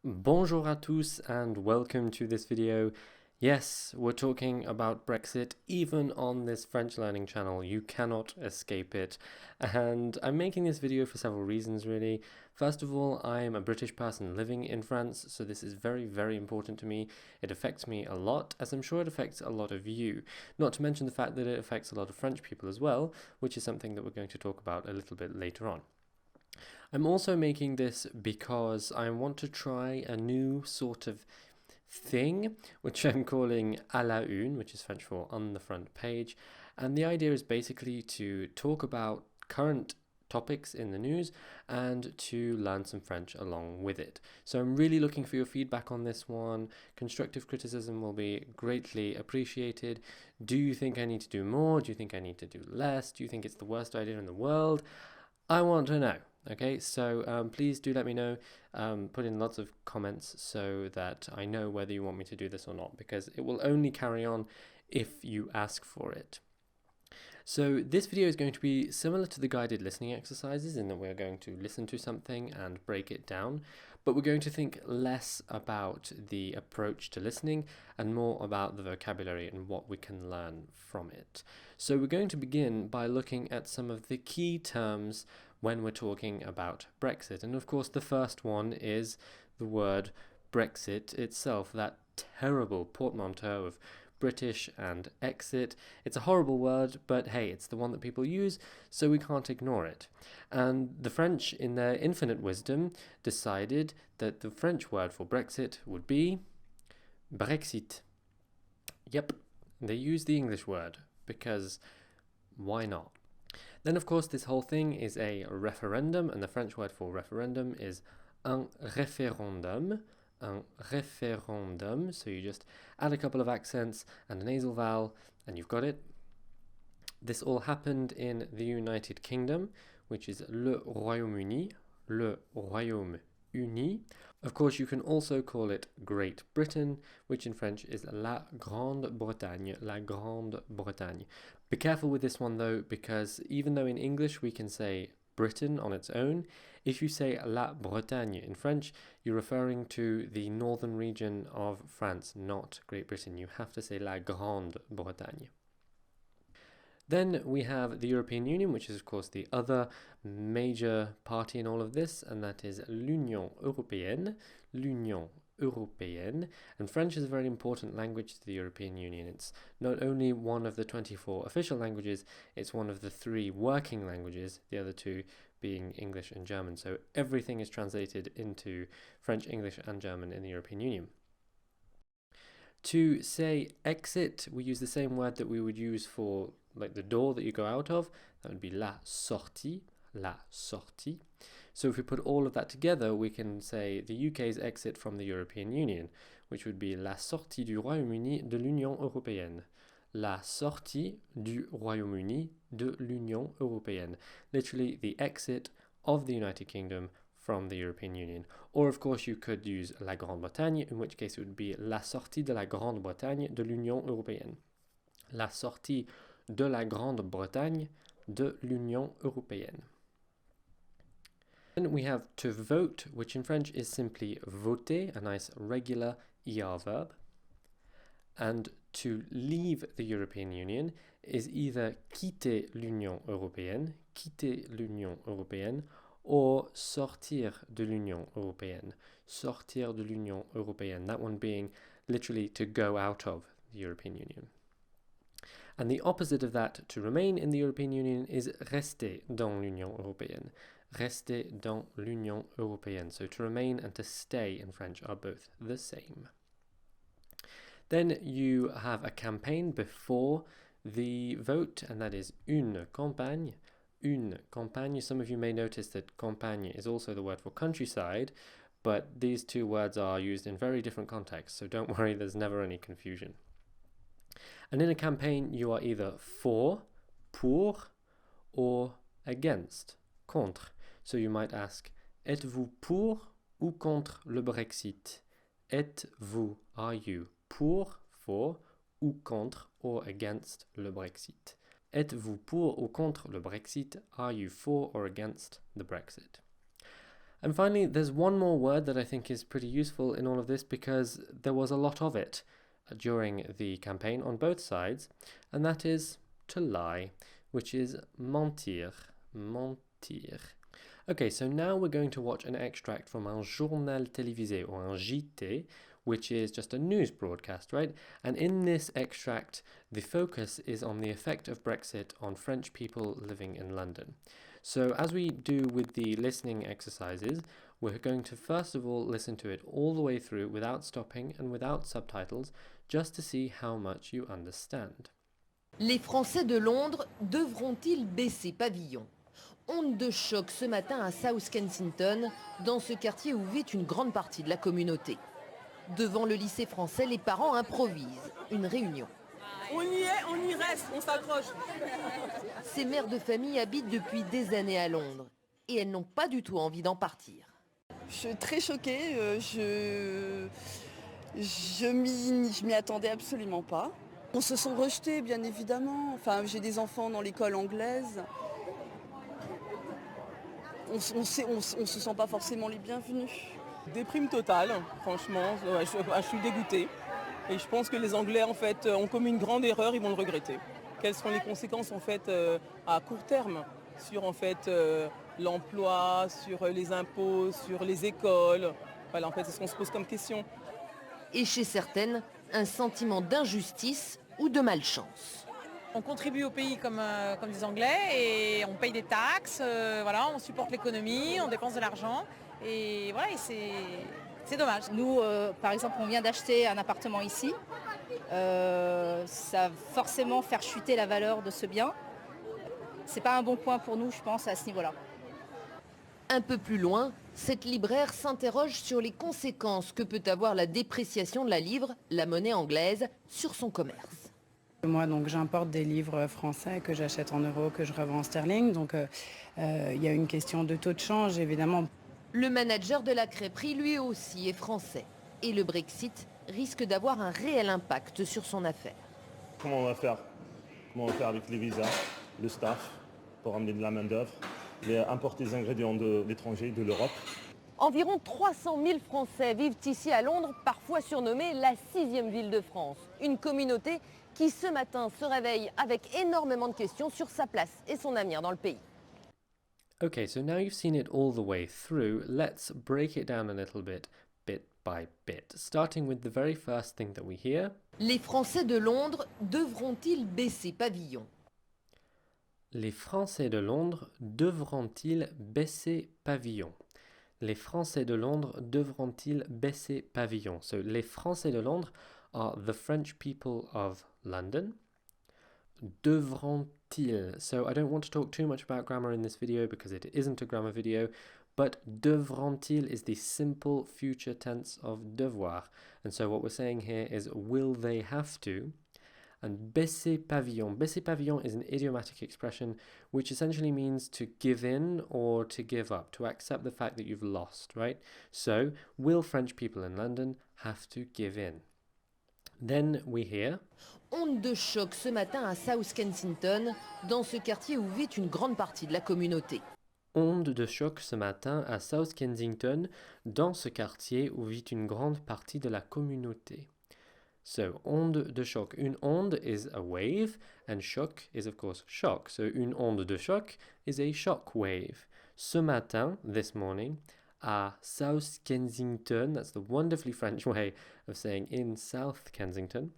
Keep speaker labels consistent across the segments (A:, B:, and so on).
A: Bonjour à tous and welcome to this video. Yes, we're talking about Brexit even on this French learning channel. You cannot escape it. And I'm making this video for several reasons really. First of all, I'm a British person living in France, so this is very, very important to me. It affects me a lot, as I'm sure it affects a lot of you. Not to mention the fact that it affects a lot of French people as well, which is something that we're going to talk about a little bit later on. I'm also making this because I want to try a new sort of thing, which I'm calling à la une, which is French for on the front page. And the idea is basically to talk about current topics in the news and to learn some French along with it. So I'm really looking for your feedback on this one. Constructive criticism will be greatly appreciated. Do you think I need to do more? Do you think I need to do less? Do you think it's the worst idea in the world? I want to know. Okay, so please do let me know. Put in lots of comments so that I know whether you want me to do this or not, because it will only carry on if you ask for it. So this video is going to be similar to the guided listening exercises in that we're going to listen to something and break it down, but we're going to think less about the approach to listening and more about the vocabulary and what we can learn from it. So we're going to begin by looking at some of the key terms when we're talking about Brexit. And of course, the first one is the word Brexit itself, that terrible portmanteau of British and exit. It's a horrible word, but hey, it's the one that people use, so we can't ignore it. And the French, in their infinite wisdom, decided that the French word for Brexit would be Brexit. Yep, they used the English word, because why not? Then, of course, this whole thing is a referendum, and the French word for referendum is un référendum. Un référendum. So you just add a couple of accents and a nasal vowel, and you've got it. This all happened in the United Kingdom, which is le Royaume-Uni. Le Royaume-Uni. Of course, you can also call it Great Britain, which in French is la Grande-Bretagne. La Grande-Bretagne. Be careful with this one though, because even though in English we can say Britain on its own, if you say la Bretagne in French, you're referring to the northern region of France, not Great Britain. You have to say la Grande-Bretagne. Then we have the European Union, which is of course the other major party in all of this, and that is l'Union Européenne. L'Union Européenne, and French is a very important language to the European Union. It's not only one of the 24 official languages, it's one of the 3 working languages, the other 2 being English and German. So everything is translated into French, English and German in the European Union. To say exit, we use the same word that we would use for like the door that you go out of. That would be la sortie, la sortie. So if we put all of that together, we can say the UK's exit from the European Union, which would be la sortie du Royaume-Uni de l'Union Européenne. La sortie du Royaume-Uni de l'Union Européenne. Literally the exit of the United Kingdom from the European Union. Or of course you could use la Grande-Bretagne, in which case it would be la sortie de la Grande-Bretagne de l'Union Européenne. La sortie de la Grande-Bretagne de l'Union Européenne. Then we have to vote, which in French is simply voter, a nice regular ER verb. And to leave the European Union is either quitter l'Union Européenne, or sortir de l'Union Européenne, sortir de l'Union Européenne, that one being literally to go out of the European Union. And the opposite of that, to remain in the European Union, is rester dans l'Union Européenne. Rester dans l'Union Européenne. So to remain and to stay in French are both the same. Then you have a campaign before the vote, and that is une campagne. Une campagne. Some of you may notice that campagne is also the word for countryside, but these 2 words are used in very different contexts, so don't worry, there's never any confusion. And in a campaign, you are either for, pour, or against, contre. So you might ask, êtes-vous pour ou contre le Brexit? Êtes-vous, are you, pour, for, ou contre, or against le Brexit? Êtes-vous pour ou contre le Brexit? Are you for or against the Brexit? And finally, there's one more word that I think is pretty useful in all of this because there was a lot of it during the campaign on both sides, and that is to lie, which is mentir. Mentir. Okay, so now we're going to watch an extract from un journal télévisé or un JT, which is just a news broadcast, right? And in this extract, the focus is on the effect of Brexit on French people living in London. So as we do with the listening exercises, we're going to first of all listen to it all the way through without stopping and without subtitles, just to see how much you understand.
B: Les Français de Londres devront-ils baisser pavillon? Onde de choc ce matin à South Kensington, dans ce quartier où vit une grande partie de la communauté. Devant le lycée français, les parents improvisent une réunion.
C: On y est, on y reste, on s'accroche.
B: Ces mères de famille habitent depuis des années à Londres et elles n'ont pas du tout envie d'en partir.
D: Je suis très choquée, je m'y attendais absolument pas. On se sent rejetés, bien évidemment. Enfin, j'ai des enfants dans l'école anglaise. On se sent pas forcément les bienvenus.
C: Déprime totale, franchement, je suis dégoûtée. Et je pense que les Anglais, en fait, ont commis une grande erreur, ils vont le regretter. Quelles seront les conséquences, en fait, à court terme sur, en fait, l'emploi, sur les impôts, sur les écoles? Voilà, en fait, c'est ce qu'on se pose comme question.
B: Et chez certaines, un sentiment d'injustice ou de malchance.
E: On contribue au pays comme des Anglais et on paye des taxes, voilà, on supporte l'économie, on dépense de l'argent et voilà, et c'est dommage.
F: Nous, par exemple, on vient d'acheter un appartement ici. Ça va forcément faire chuter la valeur de ce bien. C'est pas un bon point pour nous, je pense, à ce niveau-là.
B: Un peu plus loin, cette libraire s'interroge sur les conséquences que peut avoir la dépréciation de la livre, la monnaie anglaise, sur son commerce.
G: Moi, donc, j'importe des livres français que j'achète en euros, que je revends en sterling. Donc, il y a une question de taux de change, évidemment.
B: Le manager de la crêperie, lui aussi, est français. Et le Brexit risque d'avoir un réel impact sur son affaire.
H: Comment on va faire? Comment on va faire avec les visas, le staff, pour amener de la main-d'œuvre, importer des ingrédients de l'étranger, de l'Europe?
B: Environ 300 000 Français vivent ici à Londres, parfois surnommée la 6e ville de France. Une communauté qui ce matin se réveille avec énormément de questions sur sa place et son avenir dans le pays.
A: Okay, so now you've seen it all the way through, let's break it down a little bit by bit, starting with the very first thing that we hear.
B: Les Français de Londres devront-ils baisser pavillon?
A: Les Français de Londres devront-ils baisser pavillon? Les Français de Londres devront-ils baisser pavillon? So, les Français de Londres are the French people of London. Devront-ils? So, I don't want to talk too much about grammar in this video because it isn't a grammar video, but devront-ils is the simple future tense of devoir. And so what we're saying here is, will they have to? And baisser pavillon. Baisser pavillon is an idiomatic expression which essentially means to give in or to give up, to accept the fact that you've lost, right? So, will French people in London have to give in? Then we hear...
B: Onde de choc ce matin à South Kensington, dans ce quartier où vit une grande partie de la communauté.
A: Onde de choc ce matin à South Kensington, dans ce quartier où vit une grande partie de la communauté. So, onde de choc. Une onde is a wave, and choc is, of course, shock. So, une onde de choc is a shock wave. Ce matin, this morning, à South Kensington, that's the wonderfully French way of saying in South Kensington,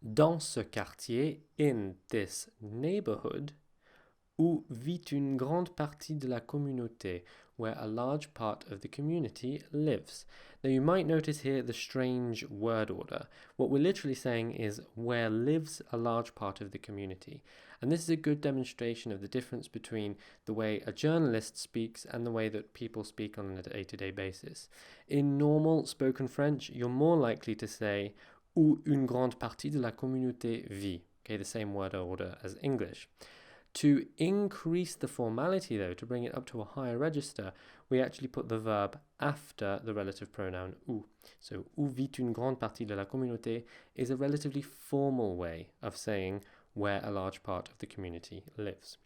A: dans ce quartier, in this neighborhood, où vit une grande partie de la communauté, where a large part of the community lives. Now you might notice here the strange word order. What we're literally saying is where lives a large part of the community. And this is a good demonstration of the difference between the way a journalist speaks and the way that people speak on a day-to-day basis. In normal spoken French, you're more likely to say où une grande partie de la communauté vit. Okay, the same word order as English. To increase the formality, though, to bring it up to a higher register, we actually put the verb after the relative pronoun où. So, où vit une grande partie de la communauté is a relatively formal way of saying where a large part of the community lives.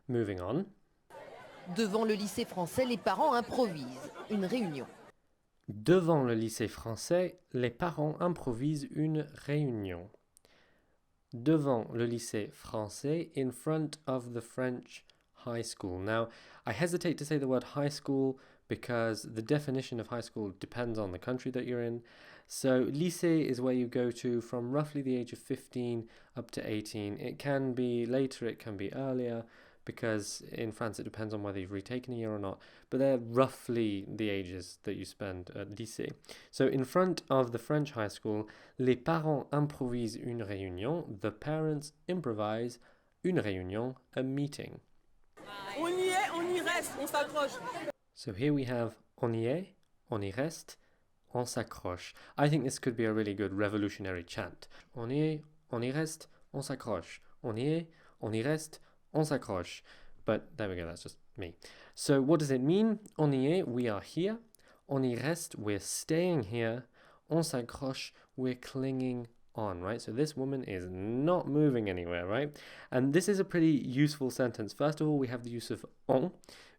A: Moving on.
B: Devant le lycée français, les parents improvisent une réunion.
A: Devant le lycée français, les parents improvisent une réunion. Devant le lycée français, in front of the French high school. Now, I hesitate to say the word high school because the definition of high school depends on the country that you're in. So, lycée is where you go to from roughly the age of 15 up to 18. It can be later, it can be earlier, because in France it depends on whether you've retaken a year or not, but they're roughly the ages that you spend at lycée. So in front of the French high school, les parents improvisent une réunion, the parents improvise une réunion, a meeting.
C: On y est, on y reste, on s'accroche.
A: So here we have on y est, on y reste, on s'accroche. I think this could be a really good revolutionary chant. On y est, on y reste, on s'accroche. On y est, on y reste, on s'accroche. But there we go, that's just me. So what does it mean? On y est, we are here. On y reste, we're staying here. On s'accroche, we're clinging on, right? So this woman is not moving anywhere, right? And this is a pretty useful sentence. First of all, we have the use of on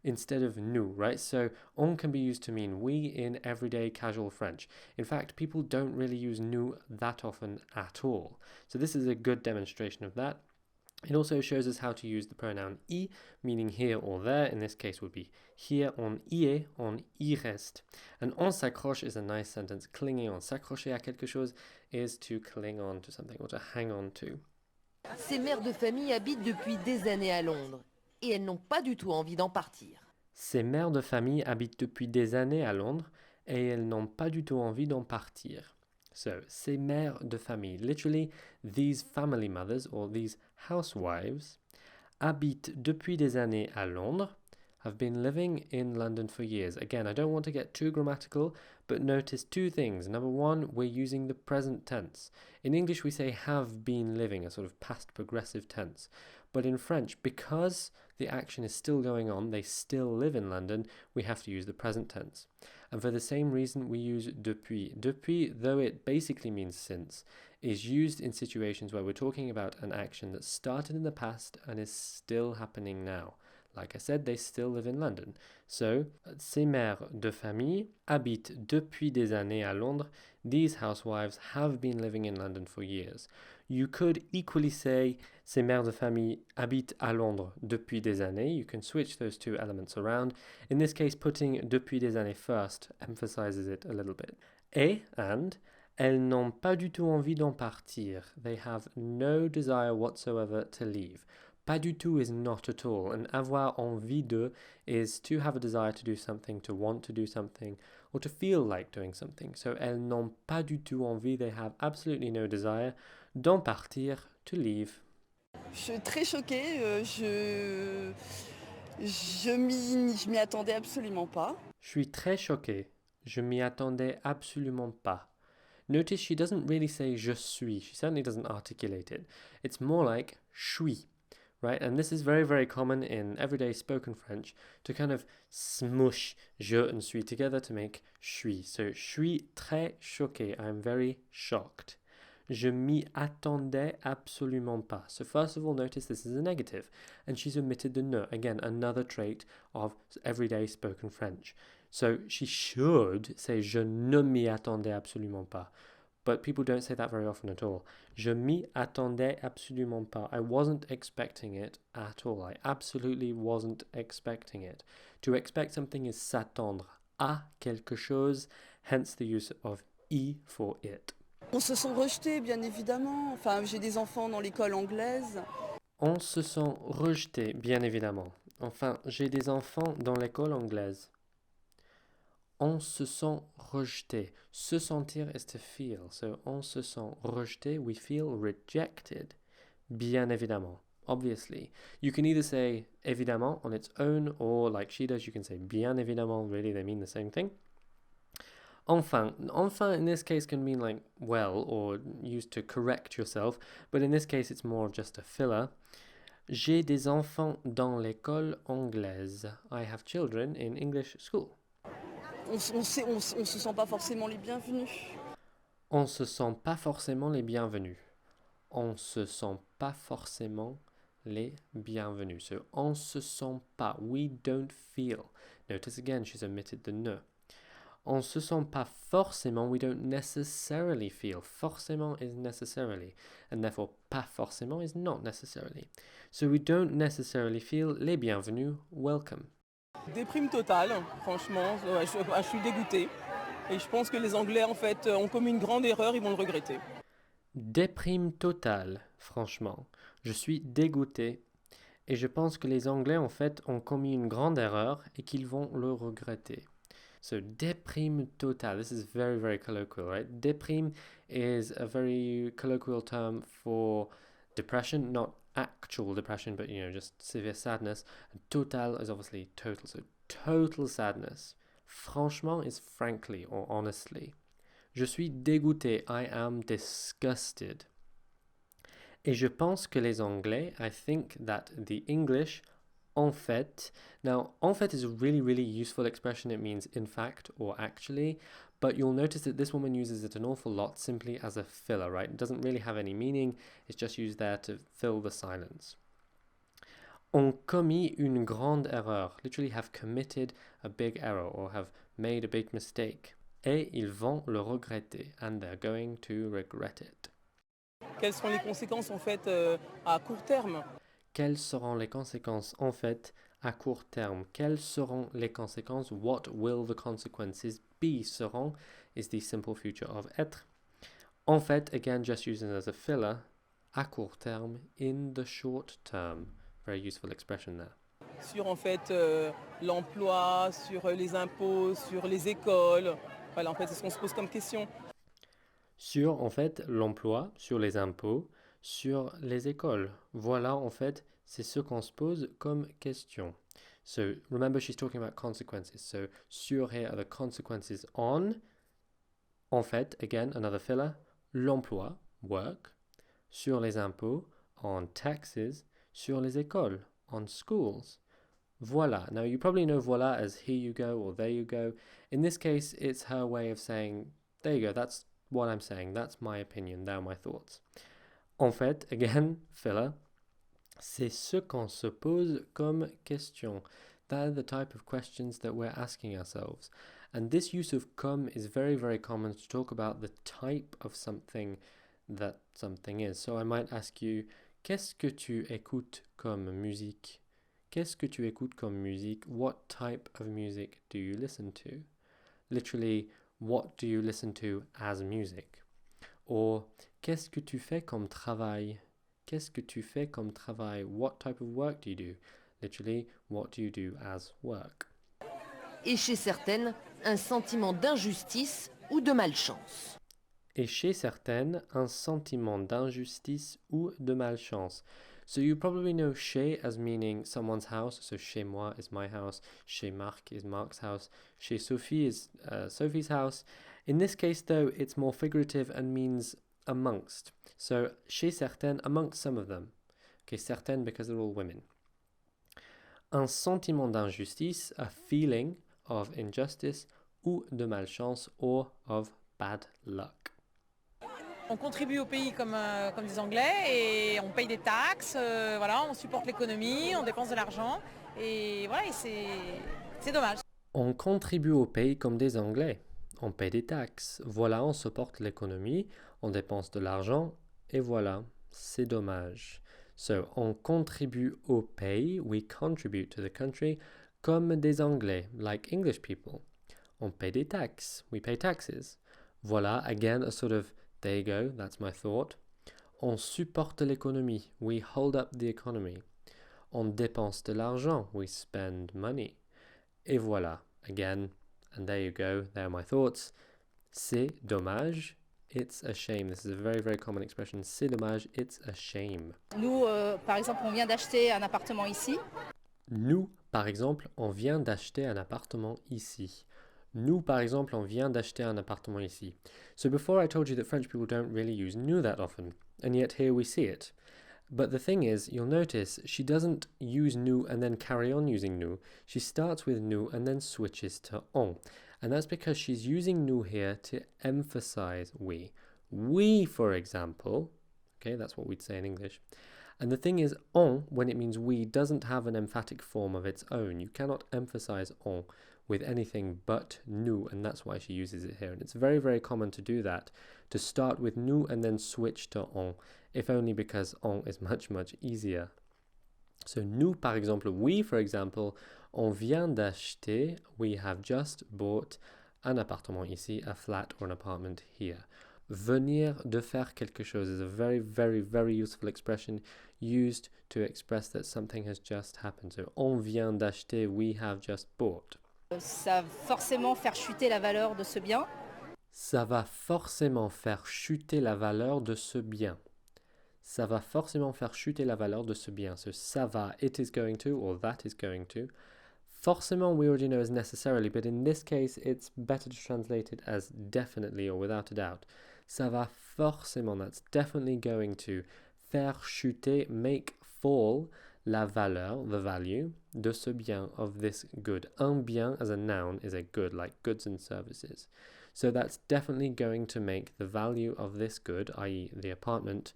A: instead of nous, right? So on can be used to mean we in everyday casual French. In fact, people don't really use nous that often at all. So this is a good demonstration of that. It also shows us how to use the pronoun I, meaning here or there. In this case would be here, on y est, on y reste. And on s'accroche is a nice sentence. Clinging on, s'accrocher à quelque chose is to cling on to something or to hang on to.
B: Ces mères de famille habitent depuis des années à Londres et elles n'ont pas du tout envie d'en partir.
A: Ces mères de famille habitent depuis des années à Londres et elles n'ont pas du tout envie d'en partir. So, ces mères de famille, literally, these family mothers or these housewives habitent depuis des années à Londres, have been living in London for years. Again, I don't want to get too grammatical, but notice two things. Number one, we're using the present tense. In English, we say have been living, a sort of past progressive tense. But in French, because the action is still going on, they still live in London, we have to use the present tense. And for the same reason, we use depuis. Depuis, though it basically means since, is used in situations where we're talking about an action that started in the past and is still happening now. Like I said, they still live in London. So, ces mères de famille habitent depuis des années à Londres. These housewives have been living in London for years. You could equally say ces mères de famille habitent à Londres depuis des années. You can switch those two elements around. In this case, putting depuis des années first emphasizes it a little bit. And elles n'ont pas du tout envie d'en partir. They have no desire whatsoever to leave. Pas du tout is not at all, and avoir envie de is to have a desire to do something, to want to do something, or to feel like doing something. So elles n'ont pas du tout envie, they have absolutely no desire d'en partir, to leave.
D: Je suis très choquée, je m'y attendais absolument pas.
A: Je suis très choquée. Je m'y attendais absolument pas. Notice she doesn't really say je suis. She certainly doesn't articulate it. It's more like suis. Right, and this is very, very common in everyday spoken French to kind of smush je and suis together to make suis. So, je suis très choqué. I'm very shocked. Je m'y attendais absolument pas. So, first of all, notice this is a negative, and she's omitted the ne. Again, another trait of everyday spoken French. So, she should say je ne m'y attendais absolument pas. But people don't say that very often at all. Je m'y attendais absolument pas. I wasn't expecting it at all. I absolutely wasn't expecting it. To expect something is s'attendre à quelque chose, hence the use of I for it.
D: On se sent rejetés, bien évidemment. Enfin, j'ai des enfants dans l'école anglaise.
A: On se sent rejeté, bien évidemment. Enfin, j'ai des enfants dans l'école anglaise. On se sent rejeté. Se sentir is to feel. So, on se sent rejeté. We feel rejected. Bien évidemment. Obviously. You can either say évidemment on its own, or like she does, you can say bien évidemment. Really, they mean the same thing. Enfin. Enfin in this case can mean like well, or used to correct yourself. But in this case, it's more just a filler. J'ai des enfants dans l'école anglaise. I have children in English school.
D: On se sent pas forcément les bienvenus.
A: On se sent pas forcément les bienvenus. On se sent pas forcément les bienvenus. So, on se sent pas. We don't feel. Notice again, she's omitted the ne. On se sent pas forcément. We don't necessarily feel. Forcément is necessarily. And therefore, pas forcément is not necessarily. So, we don't necessarily feel les bienvenus. Welcome.
C: Déprime totale, franchement, ouais, je suis dégoûtée. Et je pense que les Anglais, en fait, ont commis une grande erreur, ils vont le regretter.
A: Déprime totale, franchement. Je suis dégoûté. Et je pense que les Anglais, en fait, ont commis une grande erreur et qu'ils vont le regretter. So, déprime totale. This is very, very colloquial, right? Déprime is a very colloquial term for depression, not actual depression, but, just severe sadness. And total is obviously total. So, total sadness. Franchement is frankly or honestly. Je suis dégoûté. I am disgusted. Et je pense que les Anglais, I think that the English, en fait. Now, en fait is a really, really useful expression. It means in fact or actually. But you'll notice that this woman uses it an awful lot simply as a filler, right? It doesn't really have any meaning. It's just used there to fill the silence. Ont commis une grande erreur. Literally have committed a big error or have made a big mistake. Et ils vont le regretter. And they're going to regret it.
C: Quelles seront les conséquences en fait à court terme?
A: Quelles seront les conséquences en fait à court terme? Quelles seront les conséquences? What will the consequences be? Seront is the simple future of être. En fait, again, just using as a filler, à court terme, in the short term. Very useful expression there.
C: Sur en fait l'emploi, sur les impôts, sur les écoles. Voilà, en fait, c'est ce qu'on se pose comme question.
A: Sur, en fait, l'emploi, sur les impôts, sur les écoles. Voilà, en fait, c'est ce qu'on se pose comme question. So, remember, she's talking about consequences. So, sur here are the consequences on. En fait, again, another filler. L'emploi, work. Sur les impôts, on taxes. Sur les écoles, on schools. Voilà. Now, you probably know voilà as here you go or there you go. In this case, it's her way of saying, there you go, that's what I'm saying, that's my opinion, they're my thoughts. En fait, again, filler, c'est ce qu'on se pose comme question. They're the type of questions that we're asking ourselves. And this use of comme is very, very common to talk about the type of something that something is. So I might ask you, qu'est-ce que tu écoutes comme musique? Qu'est-ce que tu écoutes comme musique? What type of music do you listen to? Literally, what do you listen to as music? Or, qu'est-ce que tu fais comme travail? Qu'est-ce que tu fais comme travail? What type of work do you do? Literally, what do you do as work?
B: Et chez certaines, un sentiment d'injustice ou de malchance.
A: Et chez certaines, un sentiment d'injustice ou de malchance. So you probably know chez as meaning someone's house. So chez moi is my house. Chez Marc is Marc's house. Chez Sophie is Sophie's house. In this case, though, it's more figurative and means amongst. So chez certaines, amongst some of them. Okay, certaines because they're all women. Un sentiment d'injustice, a feeling of injustice ou de malchance or of bad luck.
E: On contribue au pays comme des Anglais et on paye des taxes, voilà, on supporte l'économie, on dépense de l'argent et voilà, et c'est dommage.
A: On contribue au pays comme des Anglais. On paye des taxes. Voilà, on supporte l'économie, on dépense de l'argent et voilà, c'est dommage. So, on contribue au pays, we contribute to the country, comme des Anglais, like English people. On paye des taxes, we pay taxes. Voilà, again, a sort of there you go, that's my thought. On supporte l'économie, we hold up the economy. On dépense de l'argent, we spend money. Et voilà, again, and there you go, there are my thoughts. C'est dommage, it's a shame. This is a very, very common expression. C'est dommage, it's a shame.
F: Nous, par exemple, on vient d'acheter un appartement ici.
A: Nous, par exemple, on vient d'acheter un appartement ici. Nous, par exemple, on vient d'acheter un appartement ici. So before I told you that French people don't really use nous that often, and yet here we see it. But the thing is, you'll notice she doesn't use nous and then carry on using nous. She starts with nous and then switches to on. And that's because she's using nous here to emphasize we. We, for example, okay, that's what we'd say in English. And the thing is, on, when it means we, doesn't have an emphatic form of its own. You cannot emphasize on with anything but nous, and that's why she uses it here. And it's very, very common to do that, to start with nous and then switch to on, if only because on is much, much easier. So nous, par exemple, we, for example, on vient d'acheter, we have just bought un appartement ici, a flat or an apartment here. Venir de faire quelque chose is a very, very, very useful expression used to express that something has just happened. So, on vient d'acheter, we have just bought.
F: Ça va forcément faire chuter la valeur de ce bien.
A: Ça va forcément faire chuter la valeur de ce bien. Ça va forcément faire chuter la valeur de ce bien. So, ça va, it is going to, or that is going to. Forcément, we already know is necessarily, but in this case, it's better to translate it as definitely or without a doubt. Ça va forcément, that's definitely going to, faire chuter, make fall, la valeur, the value, de ce bien, of this good. Un bien as a noun is a good, like goods and services. So that's definitely going to make the value of this good, i.e. the apartment,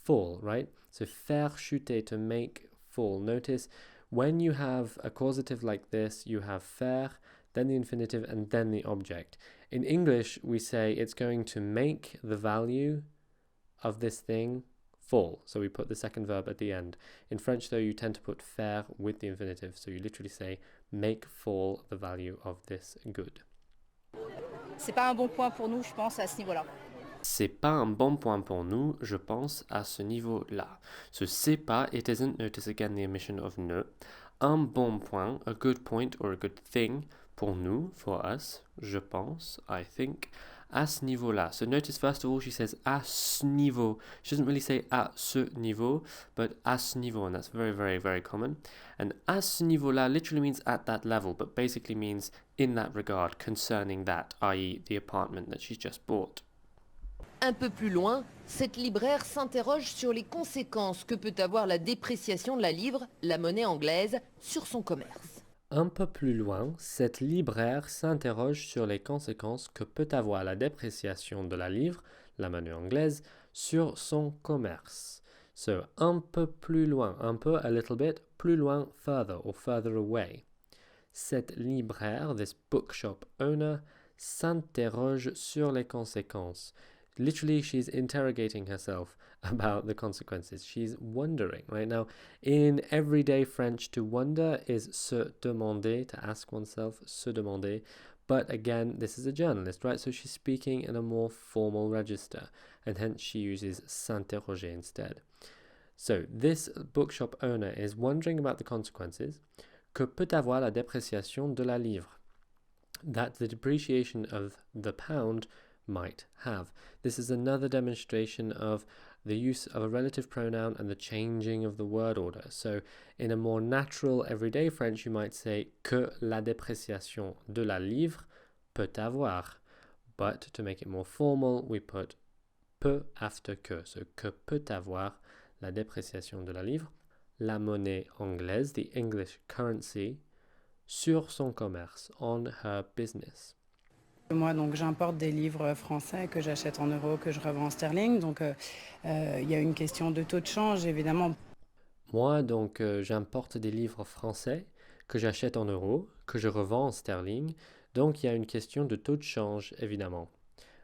A: fall, right? So faire chuter, to make fall. Notice, when you have a causative like this, you have faire, then the infinitive, and then the object. In English, we say it's going to make the value of this thing fall. So we put the second verb at the end. In French, though, you tend to put faire with the infinitive. So you literally say, make fall the value of this good.
F: C'est pas un bon point pour nous, je pense, à ce niveau-là.
A: C'est pas un bon point pour nous, je pense, à ce niveau-là. So c'est pas, it isn't, notice again the omission of ne. Un bon point, a good point or a good thing, pour nous, for us, je pense, I think, à ce niveau-là. So notice first of all she says à ce niveau. She doesn't really say à ce niveau, but à ce niveau, and that's very, very, very common. And à ce niveau-là literally means at that level, but basically means in that regard, concerning that, i.e. the apartment that she's just bought.
B: Un peu plus loin, cette libraire s'interroge sur les conséquences que peut avoir la dépréciation de la livre, la monnaie anglaise, sur son commerce.
A: Un peu plus loin, cette libraire s'interroge sur les conséquences que peut avoir la dépréciation de la livre, la monnaie anglaise, sur son commerce. So, un peu plus loin, un peu, a little bit, plus loin, further or further away. Cette libraire, this bookshop owner, s'interroge sur les conséquences. Literally, she's interrogating herself about the consequences. She's wondering, right? Now, in everyday French, to wonder is se demander, to ask oneself, se demander. But again, this is a journalist, right? So she's speaking in a more formal register, and hence she uses s'interroger instead. So this bookshop owner is wondering about the consequences que peut avoir la dépréciation de la livre, that the depreciation of the pound might have. This is another demonstration of the use of a relative pronoun and the changing of the word order. So in a more natural everyday French, you might say que la dépréciation de la livre peut avoir. But to make it more formal, we put peut after que. So que peut avoir la dépréciation de la livre, la monnaie anglaise, the English currency, sur son commerce, on her business.
G: Moi, donc, j'importe des livres français que j'achète en euros, que je revends en sterling. Donc, il y a une question de taux de change, évidemment.
A: Moi, donc, j'importe des livres français que j'achète en euros, que je revends en sterling. Donc, il y a une question de taux de change, évidemment.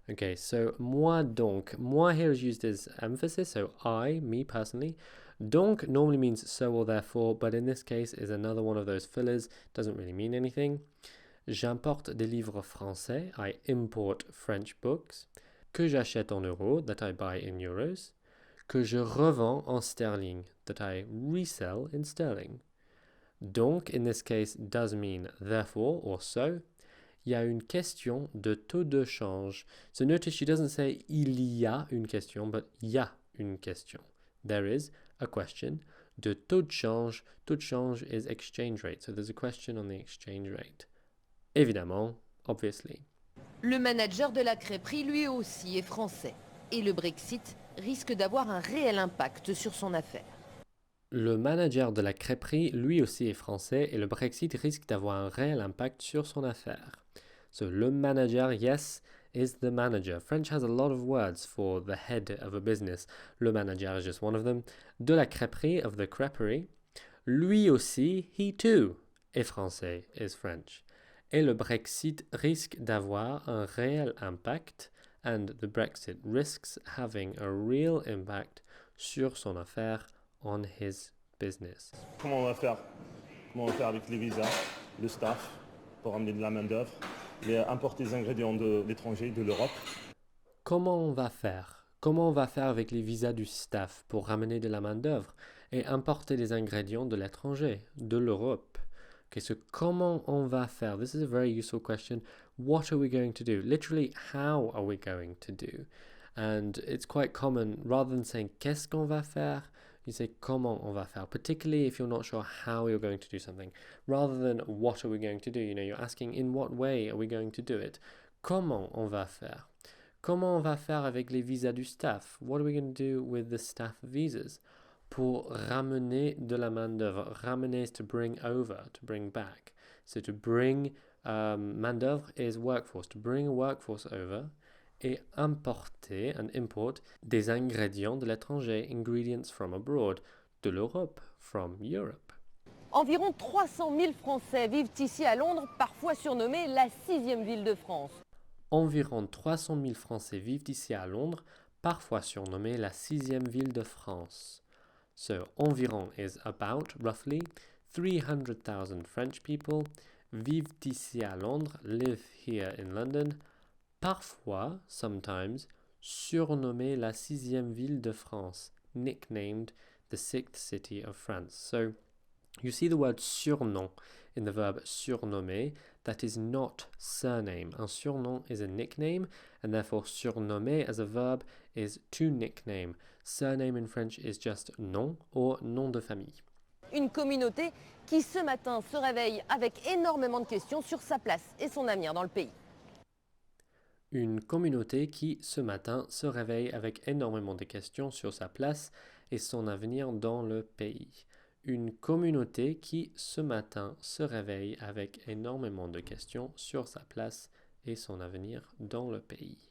A: Okay, so moi donc. Moi here is used as emphasis, so I, me personally. Donc normally means so or therefore, but in this case is another one of those fillers, doesn't really mean anything. J'importe des livres français, I import French books, que j'achète en euros, that I buy in euros, que je revends en sterling, that I resell in sterling. Donc, in this case, does mean therefore or so. Il y a une question de taux de change. So notice she doesn't say il y a une question, but y a une question. There is a question. De taux de change is exchange rate. So there's a question on the exchange rate. Évidemment, obviously.
B: Le manager de la crêperie, lui aussi, est français. Et le Brexit risque d'avoir un réel impact sur son affaire.
A: Le manager de la crêperie, lui aussi, est français et le Brexit risque d'avoir un réel impact sur son affaire. So, le manager, yes, is the manager. French has a lot of words for the head of a business. Le manager is just one of them. De la crêperie, of the crêperie. Lui aussi, he too, est français, is French. Et le Brexit risque d'avoir un réel impact, and the Brexit risks having a real impact sur son affaire, on his business.
H: Comment on va faire? Comment on va faire avec les visas, le staff, pour amener de la main-d'œuvre, et importer des ingrédients de l'étranger, de l'Europe?
A: Comment on va faire? Comment on va faire avec les visas du staff pour ramener de la main-d'œuvre et importer des ingrédients de l'étranger, de l'Europe? Okay, so comment on va faire? This is a very useful question. What are we going to do? Literally, how are we going to do? And it's quite common, rather than saying qu'est-ce qu'on va faire, you say comment on va faire, particularly if you're not sure how you're going to do something. Rather than what are we going to do, you know, you're asking in what way are we going to do it? Comment on va faire? Comment on va faire avec les visas du staff? What are we going to do with the staff visas? Pour ramener de la main-d'œuvre. Ramener is to bring over, to bring back. So to bring main-d'œuvre is workforce. To bring a workforce over. Et importer, and import, des ingrédients de l'étranger, ingredients from abroad, de l'Europe, from Europe.
B: Environ 300 000 Français vivent ici à Londres, parfois surnommée la 6e ville de France.
A: Environ 300 000 Français vivent ici à Londres, parfois surnommée la 6e ville de France. So, environ is about, roughly, 300,000 French people vivent ici à Londres, live here in London, parfois, sometimes, surnommée la 6e ville de France, nicknamed the 6th city of France. So, you see the word surnom in the verb surnommer. That is not surname. Un surnom is a nickname, and therefore surnommer as a verb is to nickname. Surname in French is just nom or nom de famille.
B: Une communauté qui ce matin se réveille avec énormément de questions sur sa place et son avenir dans le pays.
A: Une communauté qui ce matin se réveille avec énormément de questions sur sa place et son avenir dans le pays. Une communauté qui ce matin se réveille avec énormément de questions sur sa place et son avenir dans le pays.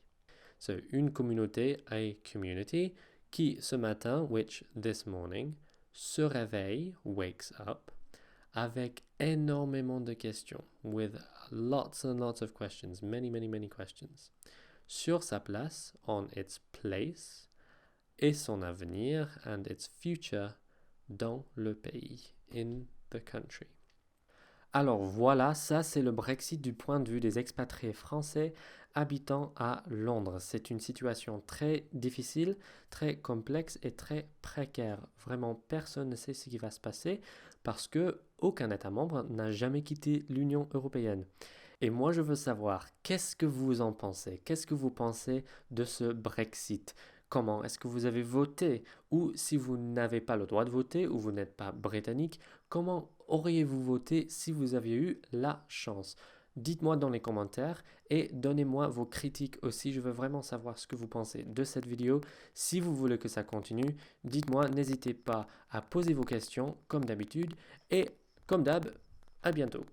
A: So, une communauté, a community, qui ce matin, which this morning, se réveille, wakes up, avec énormément de questions, with lots and lots of questions, many questions, sur sa place, on its place, et son avenir, and its future, dans le pays, in the country. Alors voilà, ça c'est le Brexit du point de vue des expatriés français habitant à Londres. C'est une situation très difficile, très complexe et très précaire. Vraiment, personne ne sait ce qui va se passer parce que aucun État membre n'a jamais quitté l'Union européenne. Et moi, je veux savoir, qu'est-ce que vous en pensez? Qu'est-ce que vous pensez de ce Brexit? Comment est-ce que vous avez voté? Ou si vous n'avez pas le droit de voter ou vous n'êtes pas britannique, comment auriez-vous voté si vous aviez eu la chance? Dites-moi dans les commentaires et donnez-moi vos critiques aussi. Je veux vraiment savoir ce que vous pensez de cette vidéo. Si vous voulez que ça continue, dites-moi, n'hésitez pas à poser vos questions comme d'habitude. Et comme d'hab, à bientôt.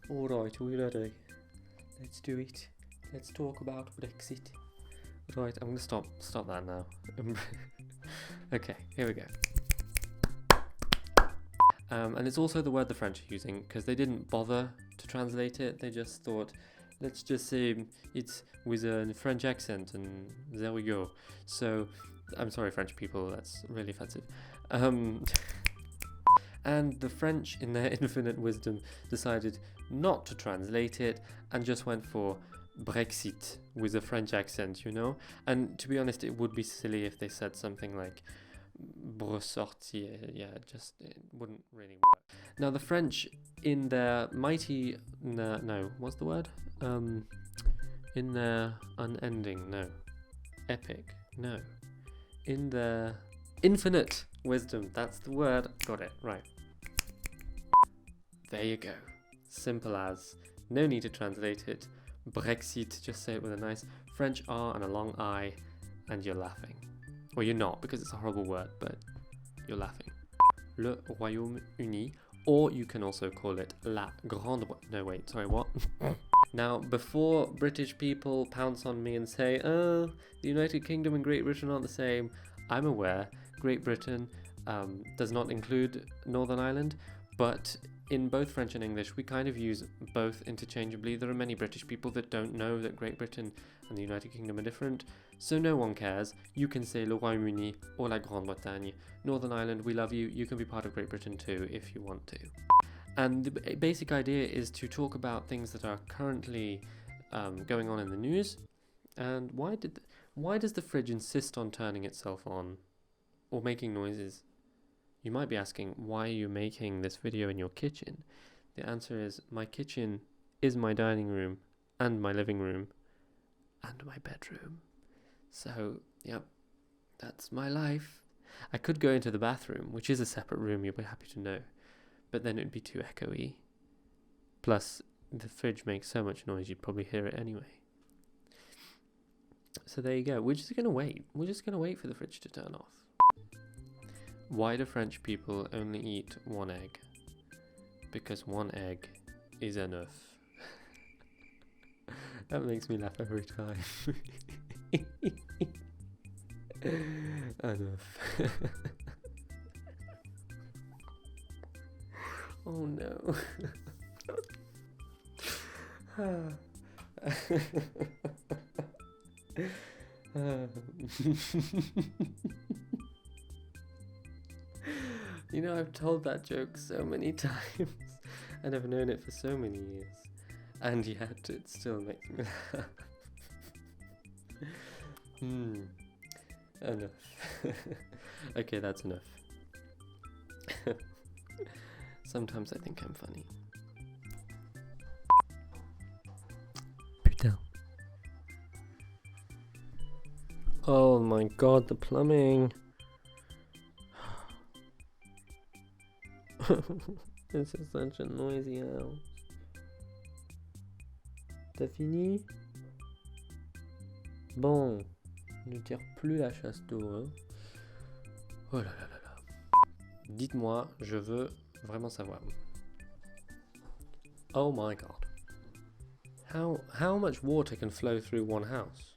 A: Alright, are we ready? Let's do it. Let's talk about Brexit. Right, I'm going to stop that now. Okay, here we go. And it's also the word the French are using because they didn't bother to translate it. They just thought, let's just say it's with a French accent and there we go. So, I'm sorry French people, that's really offensive. And the French, in their infinite wisdom, decided not to translate it and just went for Brexit with a French accent, you know? And to be honest, it would be silly if they said something like ressortir. Yeah, it wouldn't really work. Now the French, in their mighty, no, what's the word? In their unending, no. Epic, no. In their infinite wisdom, that's the word. Got it, right. There you go. Simple as. No need to translate it. Brexit, just say it with a nice French R and a long I, and you're laughing. Well, you're not, because it's a horrible word, but you're laughing. Le Royaume-Uni or you can also call it La Grande... No, wait, sorry, what? Now, before British people pounce on me and say, oh, the United Kingdom and Great Britain aren't the same, I'm aware Great Britain does not include Northern Ireland, but in both French and English, we kind of use both interchangeably. There are many British people that don't know that Great Britain and the United Kingdom are different, so no one cares. You can say Le Royaume-Uni or La Grande-Bretagne. Northern Ireland, we love you. You can be part of Great Britain too if you want to. And the basic idea is to talk about things that are currently going on in the news. And why does the fridge insist on turning itself on or making noises? You might be asking, why are you making this video in your kitchen? The answer is, my kitchen is my dining room and my living room and my bedroom. So, yep, that's my life. I could go into the bathroom, which is a separate room, you'll be happy to know, but then it'd be too echoey. Plus, the fridge makes so much noise you'd probably hear it anyway. So there you go. We're just going to wait. We're just going to wait for the fridge to turn off. Why do French people only eat one egg? Because one egg is enough. That makes me laugh every time. Enough. Oh no. You know, I've told that joke so many times and I've known it for so many years, and yet it still makes me laugh. Enough. Okay, that's enough. Sometimes I think I'm funny. Putain. Oh my god, the plumbing. This is such a noisy house. T'as fini? Bon, ne tire plus la chasse d'eau, hein. Oh là là là là. Dites-moi, je veux vraiment savoir. Oh my god. How much water can flow through one house?